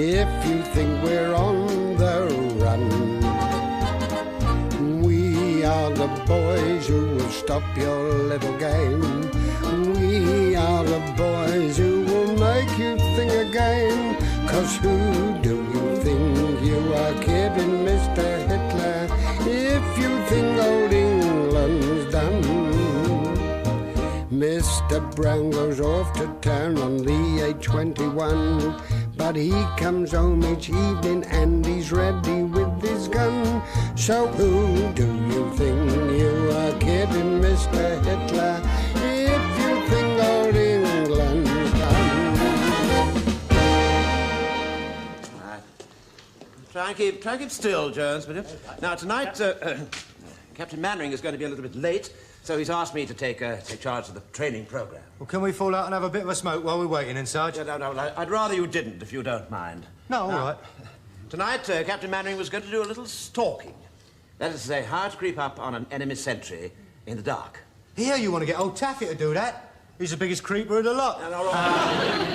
if you think we're on the run. We are the boys who will stop your little game. We are the boys who will make you think again. 'Cause who do you think you are kidding, Mr. Hitler, if you think old England's done? Mr. Brown goes off to town on the A21, but he comes home each evening and he's ready with his gun. So who do you think you are kidding, Mr. Hitler, if you think old England's done? Try and keep still, Jones, will you? Now, tonight, Captain Mainwaring is going to be a little bit late, so he's asked me to take charge of the training program. Well, can we fall out and have a bit of a smoke while we're waiting in, Sarge? No, I'd rather you didn't, if you don't mind. No, all right. Tonight, Captain Mainwaring was going to do a little stalking. That is to say, how to creep up on an enemy sentry in the dark. Here, you want to get old Taffy to do that? He's the biggest creeper of the lot. No,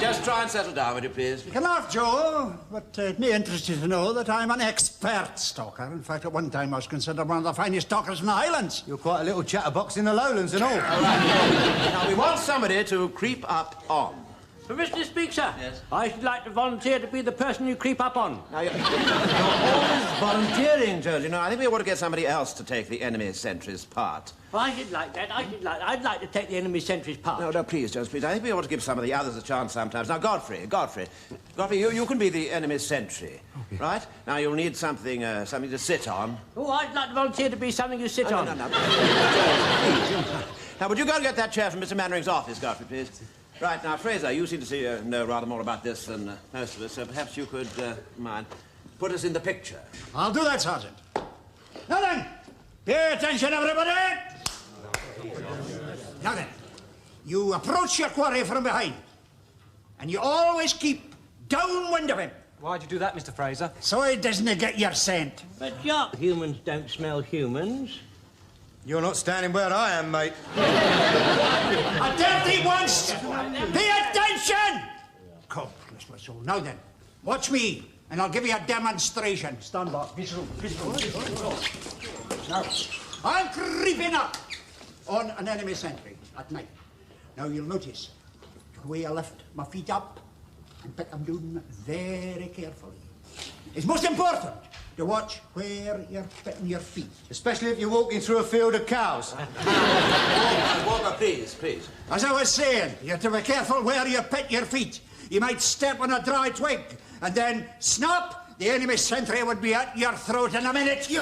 just try and settle down, would you, please? Come off, Joe. But me interested to know that I'm an expert stalker. In fact, at one time I was considered one of the finest stalkers in the Highlands. You're quite a little chatterbox in the lowlands and all. All right. Now, we want somebody to creep up on. Permission to speak, sir? Yes. I should like to volunteer to be the person you creep up on. Now, you're always volunteering, Jones. You know, I think we ought to get somebody else to take the enemy sentry's part. I should like that. I'd like to take the enemy sentry's part. No, please, Jones, please. I think we ought to give some of the others a chance sometimes. Now, Godfrey, you can be the enemy sentry, okay, right? Now, you'll need something to sit on. Oh, I'd like to volunteer to be something you sit on. No. Jones, please. Now, would you go and get that chair from Mr. Mainwaring's office, Godfrey, please? Right, now, Fraser, you seem to know rather more about this than most of us, so perhaps you could, put us in the picture. I'll do that, Sergeant. Now then, pay attention, everybody! Now then, you approach your quarry from behind, and you always keep downwind of him. Why'd you do that, Mr. Fraser? So he doesn't get your scent. But, Jock, humans don't smell humans. You're not standing where I am, mate. A dirty once! Pay attention! Come, let's go. Now then, watch me, and I'll give you a demonstration. Stand back. Visual. Now, I'm creeping up on an enemy sentry at night. Now, you'll notice the way I lift my feet up and put them down very carefully. It's most important to watch where you're putting your feet. Especially if you're walking through a field of cows. Walker, please. As I was saying, you have to be careful where you put your feet. You might step on a dry twig, and then snap, the enemy sentry would be at your throat in a minute. Hey,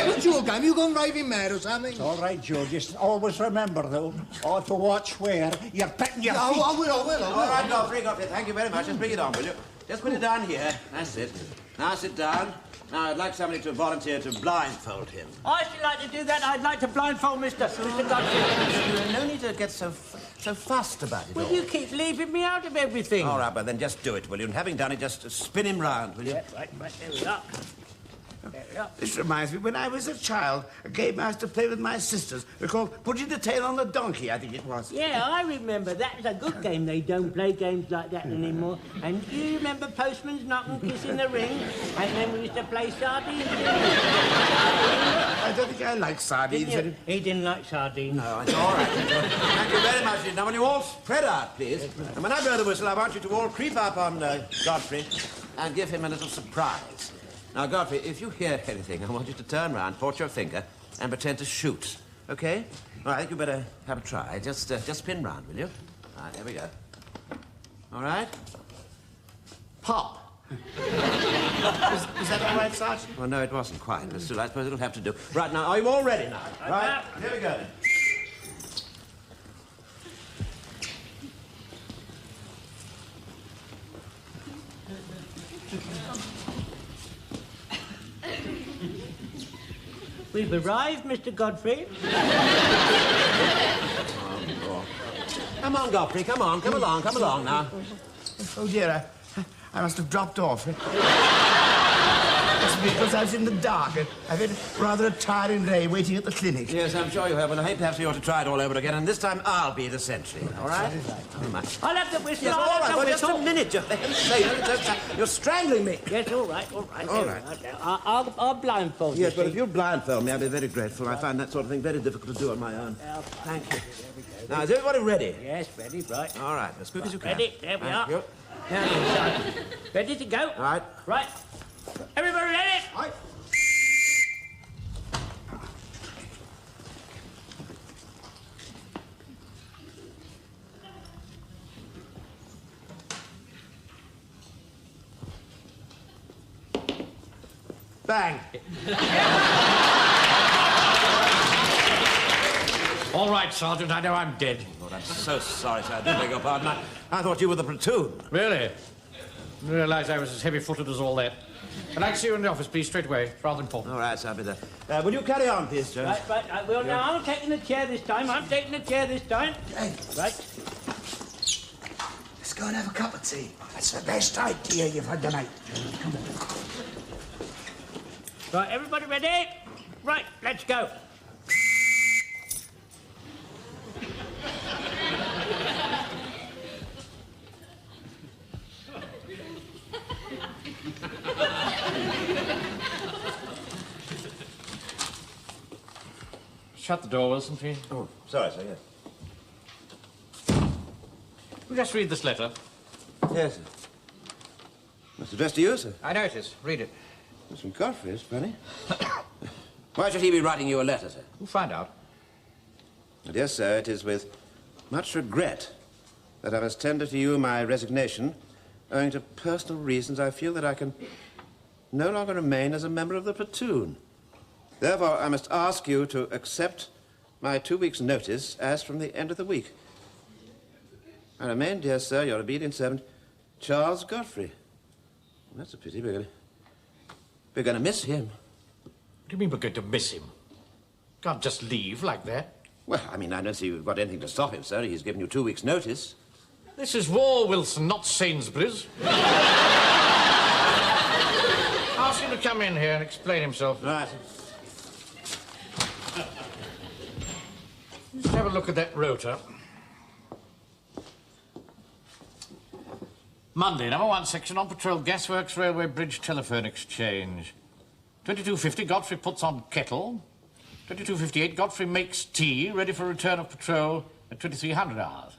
what's your game? You gone raving mad or something? It's all right, Joe. Just always remember, though, to watch where you're putting your feet. I will. All right, Godfrey, thank you very much. Just bring it on, will you? Just put it down here. That's it. Now sit down. Now, I'd like somebody to volunteer to blindfold him. I should like to do that. I'd like to blindfold Mr. Godfrey. No need to get so fussed about it all. Will you keep leaving me out of everything? All right, but then just do it, will you? And having done it, just spin him round, will you? Yeah, right, there we are. This reminds me, when I was a child, a game I used to play with my sisters. It was called Putting the Tail on the Donkey, I think it was. Yeah, I remember. That was a good game. They don't play games like that anymore. And do you remember Postman's Knock and Kiss in the Ring? And then we used to play sardines. I don't think I like sardines. He didn't like sardines. No, it's all right. Thank you very much. Now, will you all spread out, please? And when I blow the whistle, I want you to all creep up on Godfrey and give him a little surprise. Now, Godfrey, if you hear anything, I want you to turn round, point your finger, and pretend to shoot. Okay? Well, I think you better have a try. Just spin round, will you? All right, there we go. All right? Pop. Is that all right, Sergeant? Well, no, it wasn't quite, but still, I suppose it'll have to do. Right, now, are you all ready now? Right, here we go. We've arrived, Mr. Godfrey. Come on, Godfrey, come on. Come along now. Oh, dear, I must have dropped off. That's because I was in the dark. I've had rather a tiring day waiting at the clinic. Yes, I'm sure you have, but I think perhaps you ought to try it all over again, and this time I'll be the sentry, all right? I'll have the whistle. Yes, I'll all have right, the well, whistle. just a minute, you're strangling me. Yes, all right, all right. All right. I'll blindfold you. Yes, but if you blindfold me, I'll be very grateful. I find that sort of thing very difficult to do on my own. Thank you. Now, is everybody ready? Yes, ready, right. All right, as quick as you can. Ready, there we are. You. Now, inside. Ready to go? All right. Right. Everybody ready? Right. Bang. All right, Sergeant, I know I'm dead. Lord, I'm so sorry, sir. I do beg your pardon. I thought you were the platoon. Really? Didn't realise I was as heavy-footed as all that. I'd like to see you in the office, please, straight away. It's rather important. All right, sir, I'll be there. Will you carry on, please, Jones? Right, I will. Now, I'm taking the chair this time. Hey. Right. Let's go and have a cup of tea. That's the best idea you've had tonight. Right, everybody ready? Right, let's go. Shut the door, Wilson, please. Oh, sorry, sir, yes. Will you just read this letter? Yes, sir. Must address to you, sir. I know it is. Read it. It's from Godfrey, it's funny. Why should he be writing you a letter, sir? We'll find out. Dear sir, it is with much regret that I must tender to you my resignation. Owing to personal reasons, I feel that I can no longer remain as a member of the platoon. Therefore, I must ask you to accept my 2 weeks' notice as from the end of the week. I remain, dear sir, your obedient servant, Charles Godfrey. That's a pity. We're going to miss him. What do you mean we're going to miss him? Can't just leave like that. Well, I mean, I don't see you've got anything to stop him, sir. He's given you 2 weeks' notice. This is war, Wilson, not Sainsbury's. Ask him to come in here and explain himself. Right. Let's have a look at that rota. Monday, number 1 section, on patrol, gasworks, railway bridge, telephone exchange. 22:50, Godfrey puts on kettle. 22:58, Godfrey makes tea, ready for return of patrol at 2300 hours.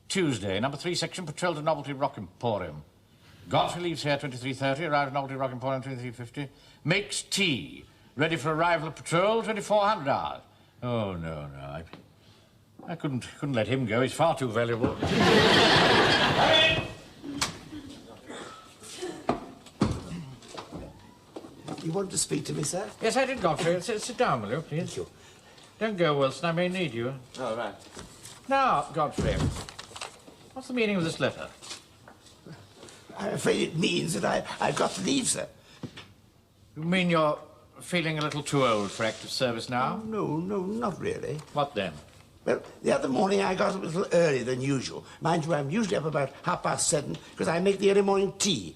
Tuesday, number 3 section, patrol to Novelty Rock Emporium. Godfrey leaves here 23:30, arrives at Novelty Rock Emporium 23:50, makes tea, ready for arrival of patrol 2400 hours. Oh, no, I couldn't let him go. He's far too valuable. You wanted to speak to me, sir? Yes, I did, Godfrey. Sit down, will you, please? Thank you. Don't go, Wilson. I may need you. All right. Now, Godfrey, what's the meaning of this letter? I'm afraid it means that I've got to leave, sir. You mean you're feeling a little too old for active service now? No, not really. What then? Well, the other morning I got up a little earlier than usual. Mind you, I'm usually up about 7:30 because I make the early morning tea.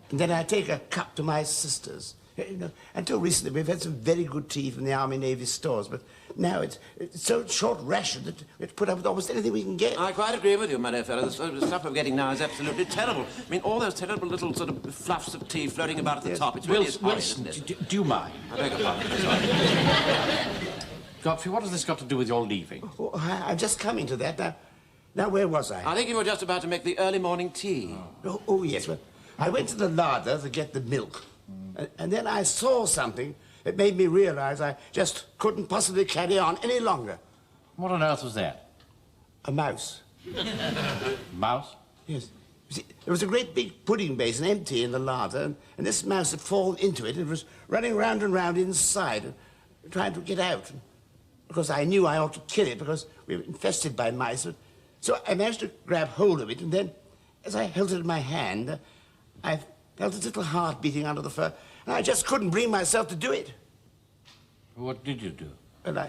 And then I take a cup to my sisters. You know, until recently, we've had some very good tea from the Army Navy stores, but now it's so short ration that we have to put up with almost anything we can get. I quite agree with you, my dear fellow. The stuff we're getting now is absolutely terrible. I mean, all those terrible little sort of fluffs of tea floating about at the top. It's really Wilson, isn't it? do you mind? I beg your pardon. Sorry. Godfrey, what has this got to do with your leaving? Oh, I'm just coming to that. Now, where was I? I think you were just about to make the early morning tea. Oh, yes. Well, I went to the larder to get the milk. And then I saw something that made me realize I just couldn't possibly carry on any longer. What on earth was that? A mouse. Mouse? Yes. You see, there was a great big pudding basin empty in the larder, and this mouse had fallen into it and was running round and round inside, trying to get out. Of course, I knew I ought to kill it because we were infested by mice. So I managed to grab hold of it, and then, as I held it in my hand, I felt its little heart beating under the fur, and I just couldn't bring myself to do it. What did you do? Well,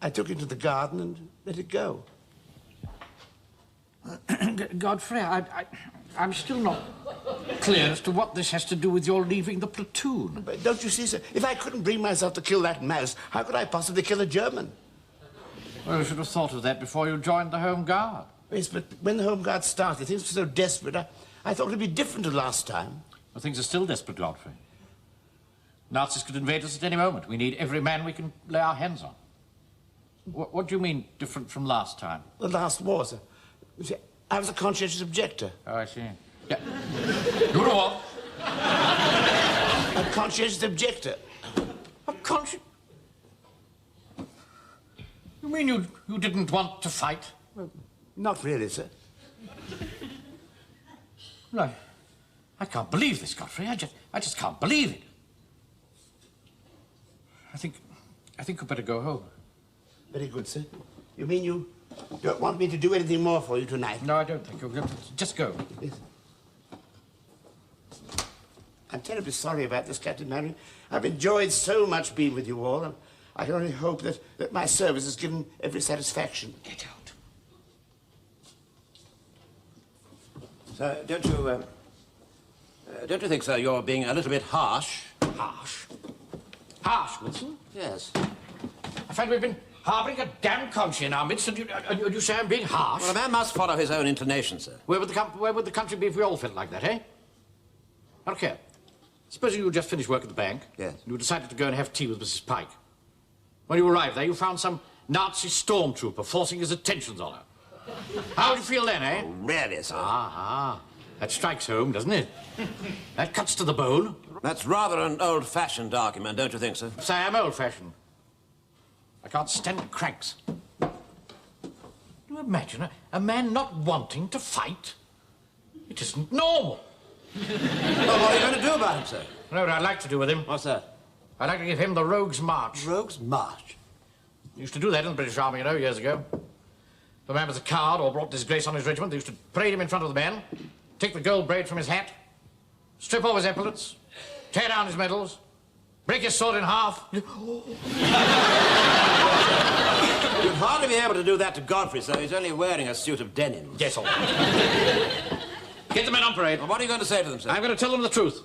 I took it to the garden and let it go. Godfrey, I'm still not clear as to what this has to do with your leaving the platoon. But don't you see, sir? If I couldn't bring myself to kill that mouse, how could I possibly kill a German? Well, you should have thought of that before you joined the Home Guard. Yes, but when the Home Guard started, things were so desperate, I thought it'd be different to last time. Well, things are still desperate, Godfrey. Nazis could invade us at any moment. We need every man we can lay our hands on. What do you mean, different from last time? The last war, sir. You see, I was a conscientious objector. Oh, I see. Yeah. You were what? A conscientious objector. A conscience? You mean you didn't want to fight? Well, not really, sir. No. I can't believe this, Godfrey. I just can't believe it. I think you'd better go home. Very good, sir. You mean you don't want me to do anything more for you tonight? No, I don't think you'll go. Just go. Yes. I'm terribly sorry about this, Captain Mainwaring. I've enjoyed so much being with you all, and I can only hope that my service has given every satisfaction. Get out. So, don't you think, sir, you're being a little bit harsh? Harsh? Harsh, Wilson? Yes. I find we've been harbouring a damn Conchi in our midst, and you say I'm being harsh? Well, a man must follow his own inclination, sir. Where would the country be if we all felt like that, eh? Okay. Supposing you just finished work at the bank. Yes. You decided to go and have tea with Mrs. Pike. When you arrived there, you found some Nazi stormtrooper forcing his attentions on her. How would you feel then, eh? Oh, really, sir? That strikes home, doesn't it? That cuts to the bone. That's rather an old-fashioned argument, don't you think, sir? Say I'm old-fashioned. I can't stand cranks. Do you imagine a man not wanting to fight? It isn't normal. Well, what are you going to do about him, sir? You know what I'd like to do with him? What's that? I'd like to give him the Rogue's March. Rogue's March? Used to do that in the British Army, you know, years ago. If a man was a coward or brought disgrace on his regiment, they used to parade him in front of the men, take the gold braid from his hat, strip off his epaulets, tear down his medals, break his sword in half. You'd hardly be able to do that to Godfrey, sir. He's only wearing a suit of denim. Yes, all right. Get the men on parade. Well, what are you going to say to them, sir? I'm going to tell them the truth.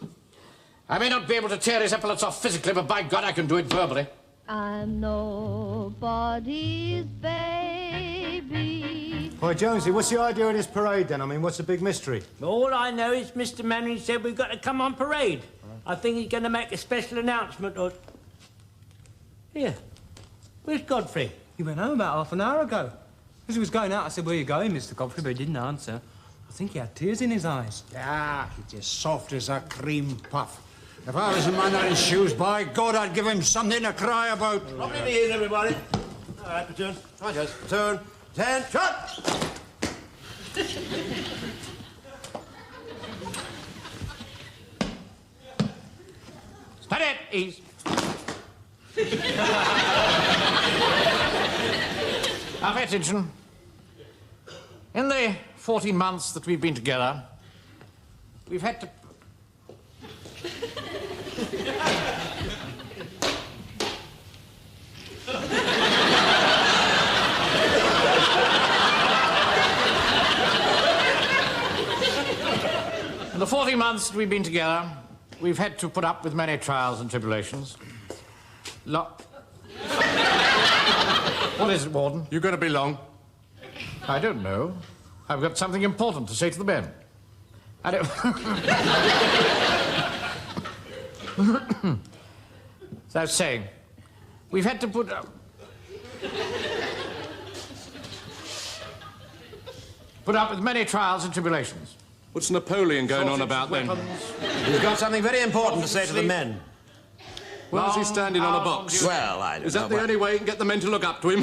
I may not be able to tear his epaulets off physically, but by God, I can do it verbally. I'm nobody's baby. Boy, Jonesy, what's the idea of this parade, then? I mean, what's the big mystery? All I know is Mr. Mainwaring said we've got to come on parade. I think he's going to make a special announcement or... Here. Where's Godfrey? He went home about half an hour ago. As he was going out, I said, "Where are you going, Mr. Godfrey?" But he didn't answer. I think he had tears in his eyes. Ah, he's as soft as a cream puff. If I was a man in his shoes, by God, I'd give him something to cry about. Up in the ears, everybody. All right, platoon. Come on, Jones. Platoon. 10, shot! Steady it, ease. Now, pay attention. In the 14 months that we've been together, we've had to... In the 14 months that we've been together, we've had to put up with many trials and tribulations. What is it, Warden? You're going to be long. I don't know. I've got something important to say to the men. I don't... So I was saying, we've had to put up with many trials and tribulations. What's Napoleon going on about then? He's got something very important to say to the men. Why is he standing on a box? Well, I don't know. Is that the only way you can get the men to look up to him?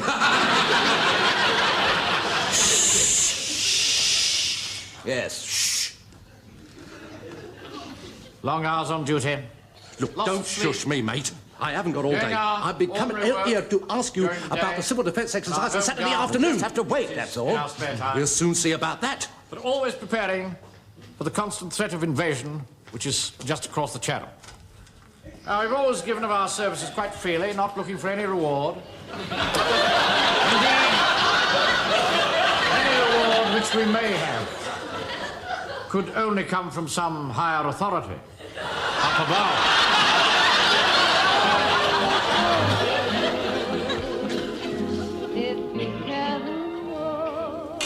Yes, shh. Long hours on duty. Look, Lots don't of sleep. shush me, mate. I haven't got all Going day. out, I've been coming ordinary out here work, to ask you during the about day. the civil defence exercise on Home Saturday guard. afternoon. Just have to wait, that's all. In our spare time. We'll soon see about that. But always preparing for the constant threat of invasion, which is just across the Channel. Now, we've always given of our services quite freely, not looking for any reward. Indeed, any reward which we may have could only come from some higher authority up above. If heaven were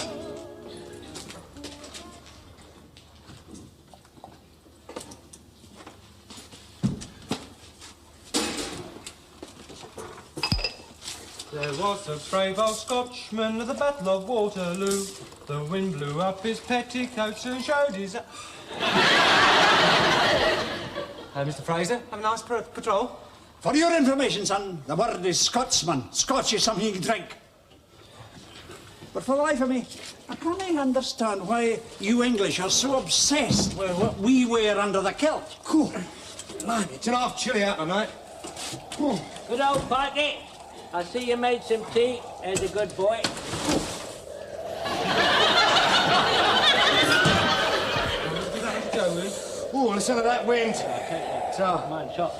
There was a brave old Scotchman at the Battle of Waterloo. The wind blew up his petticoats and showed his... Mr. Fraser, have a nice patrol. For your information, son, the word is Scotsman. Scotch is something you drink. But for the life of me, I can't understand why you English are so obsessed with what we wear under the kilt. Cool. It's an half chilly out tonight. Good old Pikey. I see you made some tea. There's a good boy. Oh, listen to that wind. So, Mine shot.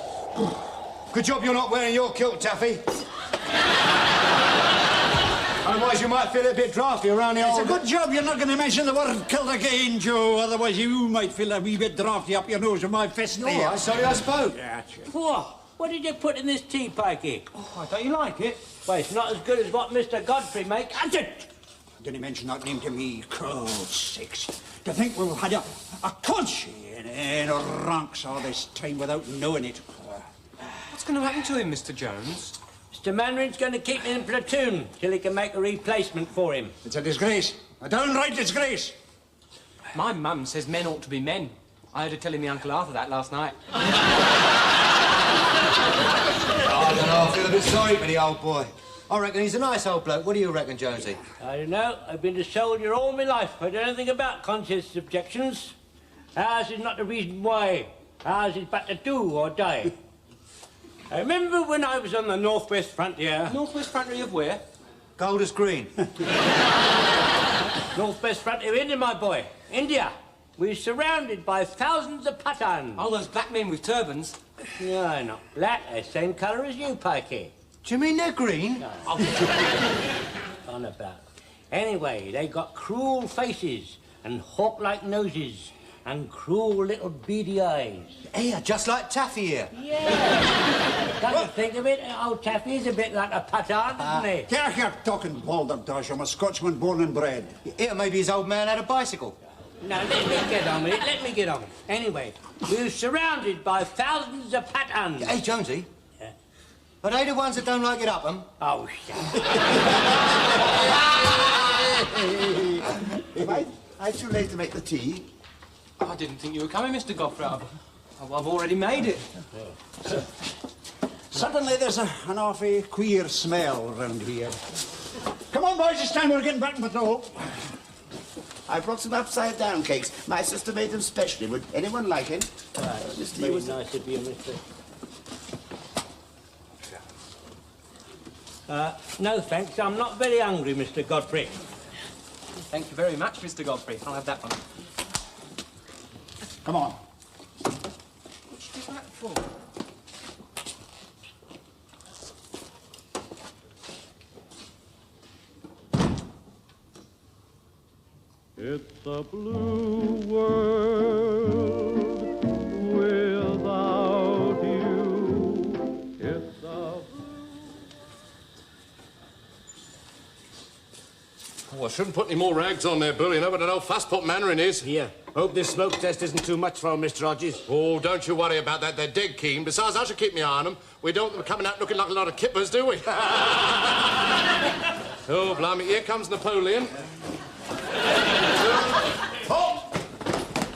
good job you're not wearing your kilt, Taffy. Otherwise, you might feel a bit drafty around the It's old... a good job you're not going to mention the word kilt again, Joe. Otherwise, you might feel a wee bit drafty up your nose with my fist there. Oh, sorry I spoke. Yeah, sure. What did you put in this tea, Pikey? Oh, don't you like it? Well, it's not as good as what Mr. Godfrey makes. That's it! Didn't mention that name to me, cold sakes. To think we've had a conscience in our ranks all this time without knowing it. What's going to happen to him, Mr. Jones? Mr. Mainwaring's going to keep him in platoon till he can make a replacement for him. It's a disgrace. A downright disgrace. My mum says men ought to be men. I heard her telling me Uncle Arthur that last night. I don't know, I feel a bit sorry for the old boy. I reckon he's a nice old bloke. What do you reckon, Jonesy? I don't know. I've been a soldier all my life. I don't know anything about conscientious objections. Ours is not the reason why. Ours is but to do or die. I remember when I was on the northwest frontier. Northwest frontier of where? Golders Green. Northwest frontier of India, my boy. India. We're surrounded by thousands of Pathans. Oh, those black men with turbans. No, not black. They're same colour as you, Pikey. Do you mean they're green? No. On about. Anyway, they got cruel faces and hawk-like noses and cruel little beady eyes. Yeah, just like Taffy here. Yeah. Come to think of it, old Taffy is a bit like a Pathan, isn't he? Get here talking balderdash. I'm a Scotsman born and bred. Yeah, maybe his old man had a bicycle. Now, let me get on with it. Let me get on. Anyway, we're surrounded by thousands of Pathans. Hey, Jonesy. Yeah? Are they the ones that don't like it up 'em? Oh, shut Am I too late to make the tea? I didn't think you were coming, Mr. Godfrey. I've already made it. Suddenly there's an awfully queer smell round here. Come on, boys, it's time we're getting back in patrol. I brought some upside-down cakes. My sister made them specially. Would anyone like it? It's very nice of you, Mr. No, thanks. I'm not very hungry, Mr. Godfrey. Thank you very much, Mr. Godfrey. I'll have that one. Come on. What's that for? It's a blue world without you. It's a... Oh, I shouldn't put any more rags on there, Bill. You know what an old fusspot Mainwaring is. Here, hope this smoke test isn't too much for Mr. Rogers. Oh, don't you worry about that. They're dead keen. Besides, I should keep my eye on them. We don't want them coming out looking like a lot of kippers, do we? Oh, blimey, here comes Napoleon. Halt!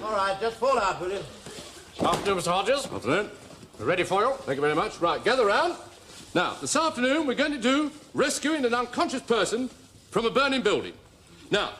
All right, just fall out, will you? Afternoon, Mr. Hodges. Afternoon. We're ready for you. Thank you very much. Right, gather round. Now, this afternoon, we're going to do rescuing an unconscious person from a burning building. Now,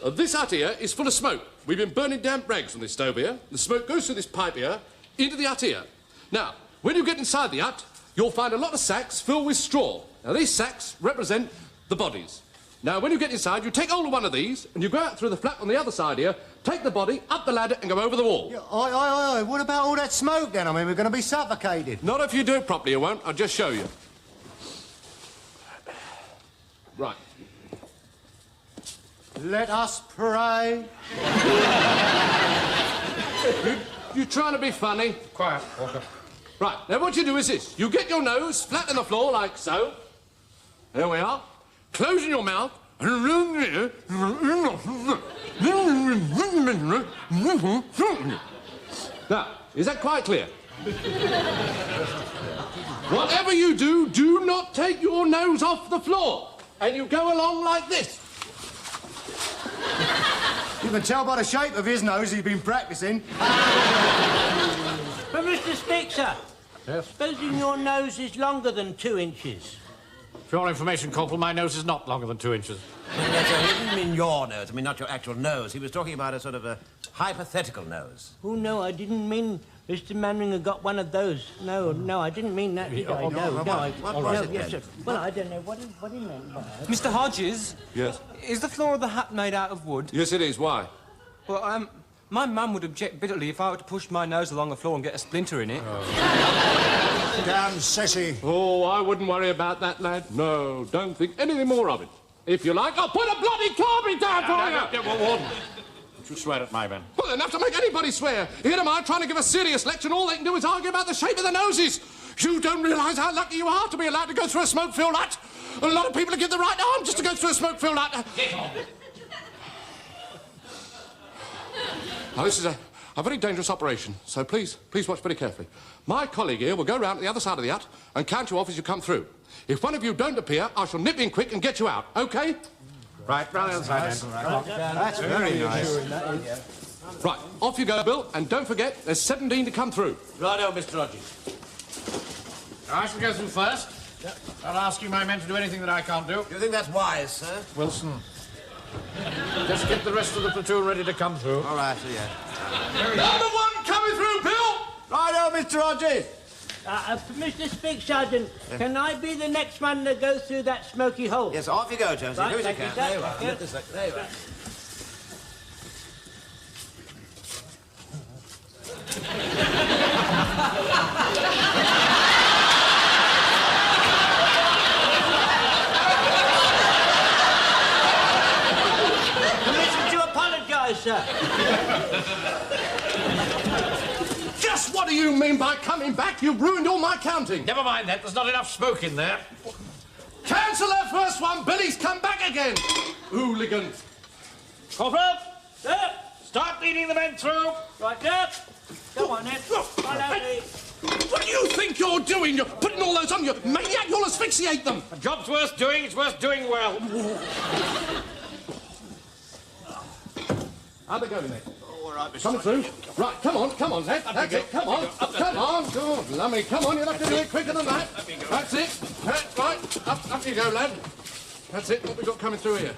this hut here is full of smoke. We've been burning damp rags on this stove here. The smoke goes through this pipe here into the hut here. Now, when you get inside the hut, you'll find a lot of sacks filled with straw. Now, these sacks represent the bodies. Now, when you get inside, you take hold of one of these and you go out through the flap on the other side here, take the body up the ladder and go over the wall. Yeah, aye. What about all that smoke then? I mean, we're going to be suffocated. Not if you do it properly, you won't. I'll just show you. Right. Let us pray. You trying to be funny? Quiet, Walker. Right, now what you do is this. You get your nose flat on the floor like so. There we are. Closing your mouth. Now, is that quite clear? Whatever you do, do not take your nose off the floor. And you go along like this. You can tell by the shape of his nose he's been practicing. But Mr. Speaker, Yes? supposing your nose is longer than 2 inches. For your information, Corporal, my nose is not longer than 2 inches. He didn't mean your nose. I mean, not your actual nose. He was talking about a sort of a hypothetical nose. Oh, no, I didn't mean Mr. Mainwaring got one of those. No, I didn't mean that, did I? No, what was it yes, then? sir. Well, I don't know what he meant by it. Mr. Hodges? Yes? Is the floor of the hut made out of wood? Yes, it is. Why? Well, my mum would object bitterly if I were to push my nose along the floor and get a splinter in it. Damn sissy. Oh, I wouldn't worry about that, lad. No, don't think anything more of it. If you like, I'll put a bloody carpet down for you! Warden. Don't you swear at my men. Well, enough to make anybody swear. Here am I trying to give a serious lecture, and all they can do is argue about the shape of the noses. You don't realise how lucky you are to be allowed to go through a smoke-filled hut. A lot of people give the right arm just to go through a smoke-filled hut. Get on. Now, this is a very dangerous operation, so please watch very carefully. My colleague here will go round to the other side of the hut and count you off as you come through. If one of you don't appear, I shall nip in quick and get you out, OK? Right, round the other side, then. That's very nice. Right, off you go, Bill, and don't forget, there's 17 to come through. Righto, Mr. Rogers. I shall go through first. I'll ask you, my men, to do anything that I can't do. Do you think that's wise, sir? Wilson. Just get the rest of the platoon ready to come through. All right, yeah. Number 1 coming through, Bill! Righto, Mr. Rogers. Mr. Speak, Sergeant, can I be the next one to go through that smoky hole? Yes, off you go, Jonesy. Right, Do as you thank you, can. sir. There you are. Thank you. Nip this way. There you are. Permission to apologise, sir. Just what do you mean by coming back? You've ruined all my counting. Never mind that. There's not enough smoke in there. Cancel that first one. Billy's come back again. Hooligan. Corporal, sir. Start leading the men through. Right, sir. Go on, then. Follow me. What do you think you're doing? You're putting all those on you. Maniac, you'll asphyxiate them. A job's worth doing. It's worth doing well. How'd they go, Nick? Oh, all right, Mr. Coming through. Right, come on, Ned. That's it, come on. Come on, good, lummy. Come on, you'll have to do it quicker than that. That's it. Right, up you go, lad. That's it, what we got coming through here?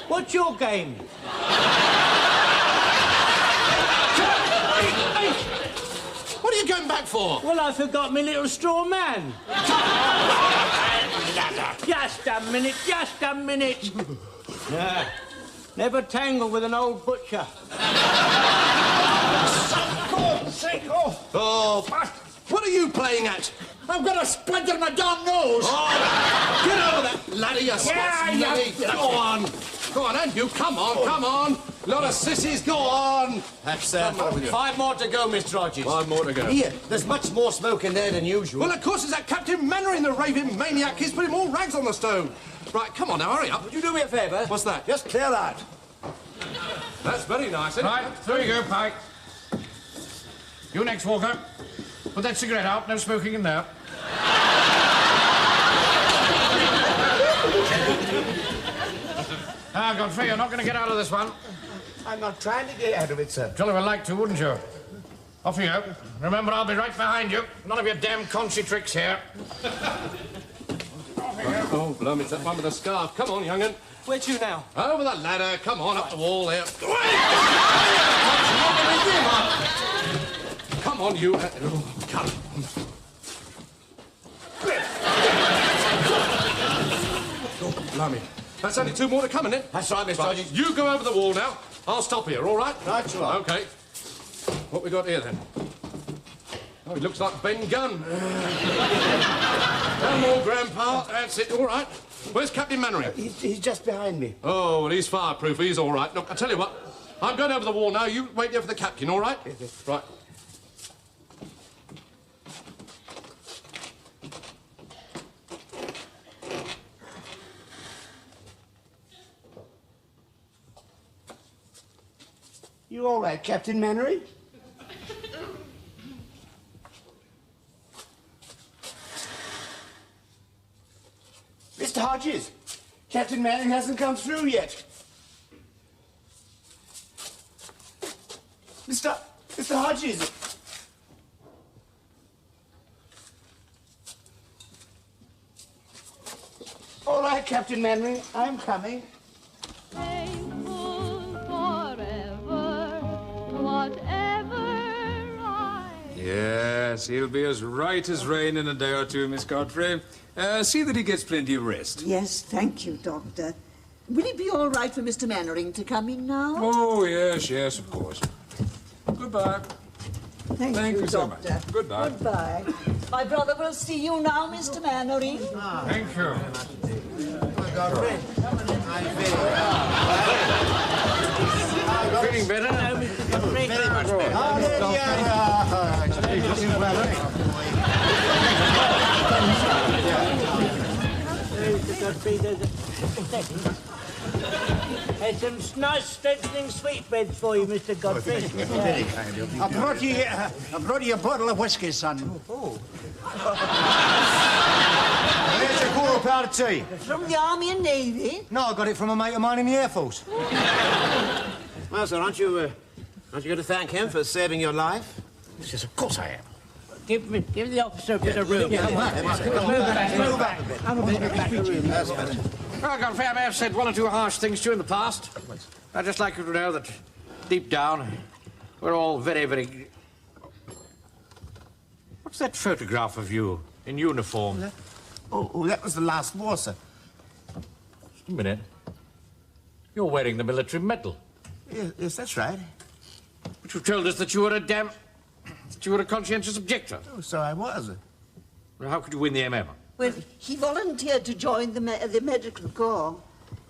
What's your game? What are you going back for? Well, I forgot my little straw man. Just a minute. Never tangle with an old butcher. God's sake, Oh, what are you playing at? I've got a splinter in my darn nose. Oh, get over that, laddie, you Yeah. Go on, and you, come on. Lot of sissies, go on. That's, Come on with you. 5 more to go, Mr. Rogers. 5 more to go. Here, there's much more smoke in there than usual. Well, of course, it's that Captain Mainwaring, the raving maniac. He's putting more rags on the stove. Right, come on now, hurry up. Would you do me a favour? What's that? Just clear out. That's very nice, isn't Right, it? through you go, Pike. You next, Walker. Put that cigarette out. No smoking in there. Ah, Godfrey, you're not going to get out of this one. I'm not trying to get out of it, sir. Jolly well like to, wouldn't you? Off you go. Remember, I'll be right behind you. None of your damn concy tricks here. Oh, blum, it's that one with the scarf. Come on, young'un. Where to now? Over the ladder. Come on, up the wall there. Come on, you. Come. Oh, blimey. That's only 2 more to come, isn't it? That's right, Mr. Sergeant. You go over the wall now. I'll stop here, all right? Right, you are. OK. What we got here, then? Oh, it looks like Ben Gunn. One more, Grandpa. That's it, all right. Where's Captain Mainwaring? He's just behind me. Oh, well, he's fireproof. He's all right. Look, I'll tell you what. I'm going over the wall now. You wait there for the captain, all right? Right. You all right, Captain Mainwaring? Mr. Hodges, Captain Mainwaring hasn't come through yet. Mr. Hodges. All right, Captain Mainwaring, I'm coming. Faithful forever, whatever I... Yes, he'll be as right as rain in a day or two, Miss Godfrey. See that he gets plenty of rest. Yes, thank you, Doctor. Will it be all right for Mr. Mainwaring to come in now? Oh, yes, of course. Goodbye. Thank you, so Doctor. much. Goodbye. Goodbye. My brother will see you now, Mr. Mainwaring. Thank you. Feeling better? Very much There's some nice strengthening sweetbreads for you, Mr. Godfrey. Very kind of you. I brought you a bottle of whiskey, son. Oh. Where's your coral powder tea? From the Army and Navy? No, I got it from a mate of mine in the Air Force. Well, sir, aren't you going to thank him for saving your life? Yes, of course I am. Give the officer a bit of room. Yeah, Move back. I'm a bit back of room. That's better. Well, Godfrey, I may have said 1 or 2 harsh things to you in the past. I'd just like you to know that deep down, we're all very, very... What's that photograph of you in uniform? Oh, that was the last war, sir. Just a minute. You're wearing the military medal. Yes, that's right. But you told us that you were that you were a conscientious objector. Oh, so I was. Well, how could you win the MM? Well, he volunteered to join the medical corps.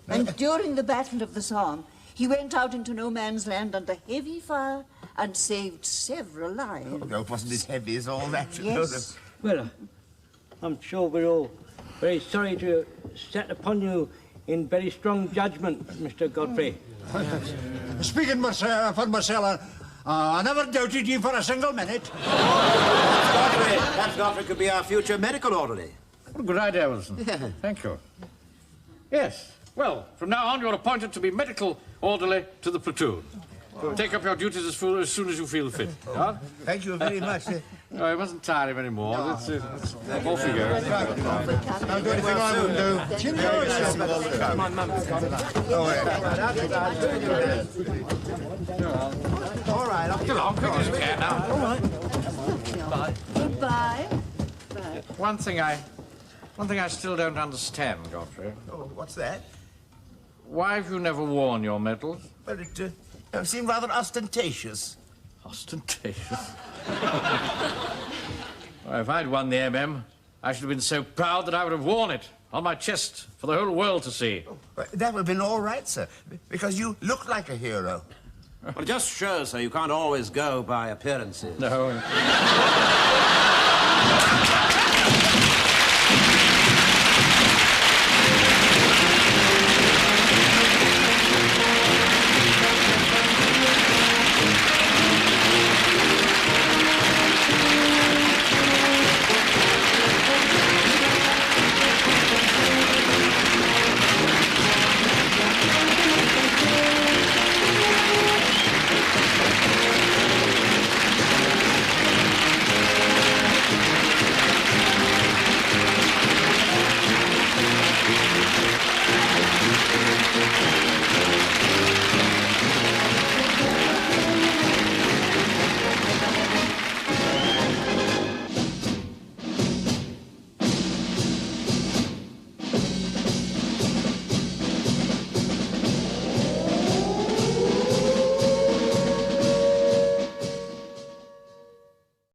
And during the Battle of the Somme, he went out into no man's land under heavy fire and saved several lives. Oh, no, it wasn't as heavy as all that. Yes. Well, I'm sure we're all very sorry to set upon you in very strong judgment, Mr. Godfrey. Speaking for myself, I never doubted you for a single minute. Perhaps Godfrey could be our future medical orderly. What a good idea, Wilson. Yeah. Thank you. Yes. Well, from now on, you're appointed to be medical orderly to the platoon. Take up your duties as soon as you feel fit. Huh? Thank you very much. No, I mustn't tire him anymore. No. Off you go. Don't do anything I wouldn't do. Come on, Mum. All right, Get along, quick as you can now. All right. Goodbye. Bye. One thing I still don't understand, Godfrey. Oh, what's that? Why have you never worn your medals? Well, it seemed rather ostentatious. Ostentatious? Well, if I'd won the MM, I should have been so proud that I would have worn it on my chest for the whole world to see. Well, that would have been all right, sir, because you look like a hero. Well, it just shows, sir, you can't always go by appearances. No.